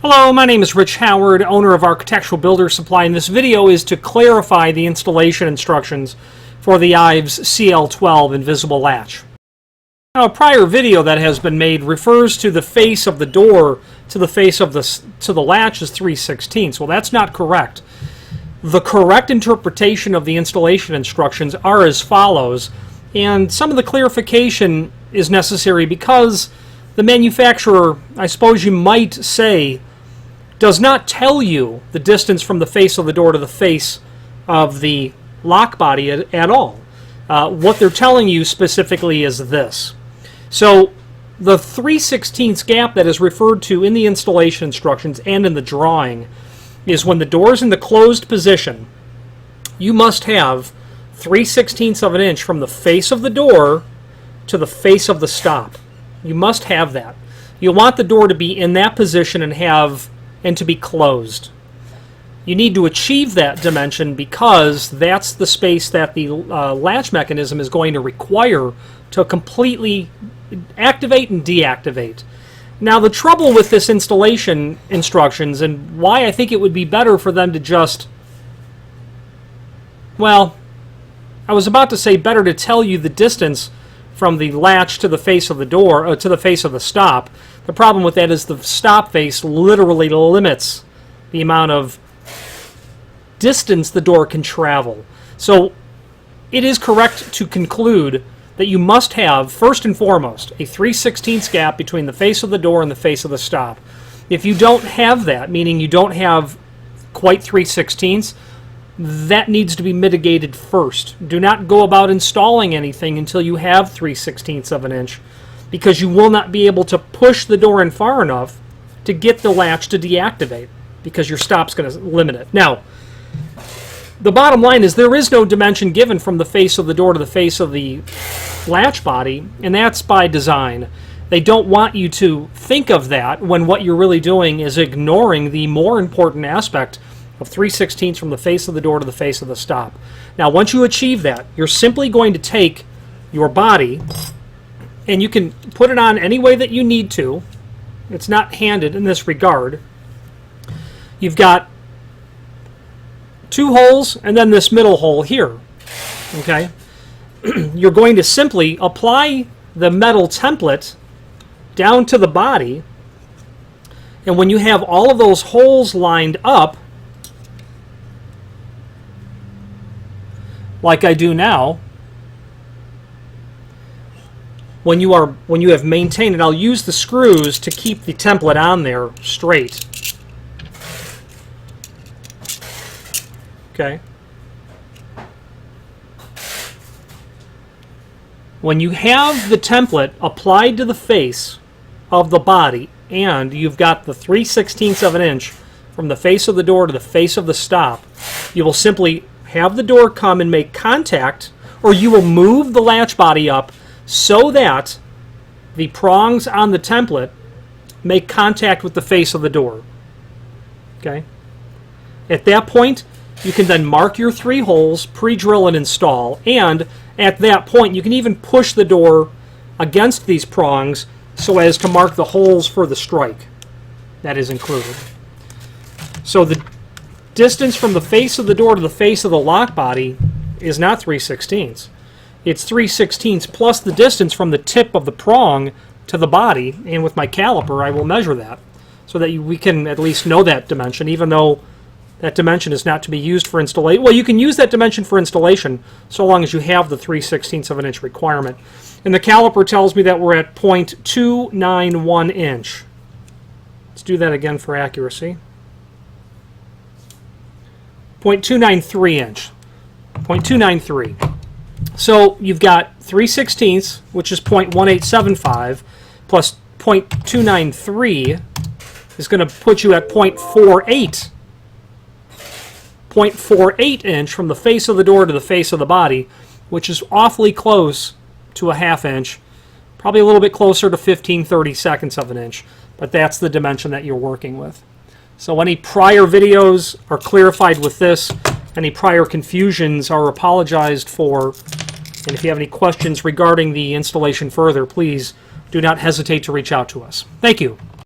Hello, my name is Rich Howard, owner of Architectural Builder Supply, and this video is to clarify the installation instructions for the IVES CL12 invisible latch. Now, a prior video that has been made refers to the face of the door to the face of the latch as 3/16. Well, that's not correct. The correct interpretation of the installation instructions are as follows, and some of the clarification is necessary because the manufacturer, I suppose you might say, does not tell you the distance from the face of the door to the face of the lock body at all. What they're telling you specifically is this. So the 3/16 gap that is referred to in the installation instructions and in the drawing is when the door is in the closed position, you must have 3/16 of an inch from the face of the door to the face of the stop. You must have that. You want the door to be in that position and to be closed. You need to achieve that dimension because that's the space that the latch mechanism is going to require to completely activate and deactivate. Now, the trouble with this installation instructions, and why I think it would be better for them to just, well, I was about to say better to tell you the distance from the latch to the face of the door, to the face of the stop. The problem with that is the stop face literally limits the amount of distance the door can travel. So it is correct to conclude that you must have, first and foremost, a 3/16 gap between the face of the door and the face of the stop. If you don't have that, meaning you don't have quite 3/16, that needs to be mitigated first. Do not go about installing anything until you have 3/16 of an inch, because you will not be able to push the door in far enough to get the latch to deactivate, because your stop's going to limit it. Now, the bottom line is there is no dimension given from the face of the door to the face of the latch body, and that's by design. They don't want you to think of that when what you're really doing is ignoring the more important aspect of 3/16 from the face of the door to the face of the stop. Now, once you achieve that, you're simply going to take your body, and you can put it on any way that you need to. It's not handed in this regard. You've got two holes and then this middle hole here. Okay? You're going to simply apply the metal template down to the body, and when you have all of those holes lined up, like I do now, when you have maintained it, I'll use the screws to keep the template on there straight. Okay. When you have the template applied to the face of the body and you've got the 3/16 of an inch from the face of the door to the face of the stop, you will simply have the door come and make contact, or you will move the latch body up so that the prongs on the template make contact with the face of the door. Okay? At that point, you can then mark your 3 holes, pre-drill and install, and at that point you can even push the door against these prongs so as to mark the holes for the strike. That is included. So the distance from the face of the door to the face of the lock body is not 3/16. It's 3/16 plus the distance from the tip of the prong to the body, and with my caliper I will measure that so that we can at least know that dimension, even though that dimension is not to be used for installation. Well, you can use that dimension for installation so long as you have the 3/16 of an inch requirement. And the caliper tells me that we're at 0.291 inch. Let's do that again for accuracy. 0.293 inch. 0.293. So you've got 3/16, which is 0.1875, plus 0.293 is going to put you at 0.48. 0.48 inch from the face of the door to the face of the body, which is awfully close to a ½ inch, probably a little bit closer to 15/32 of an inch, but that's the dimension that you're working with. So any prior videos are clarified with this. Any prior confusions are apologized for. And if you have any questions regarding the installation further, please do not hesitate to reach out to us. Thank you.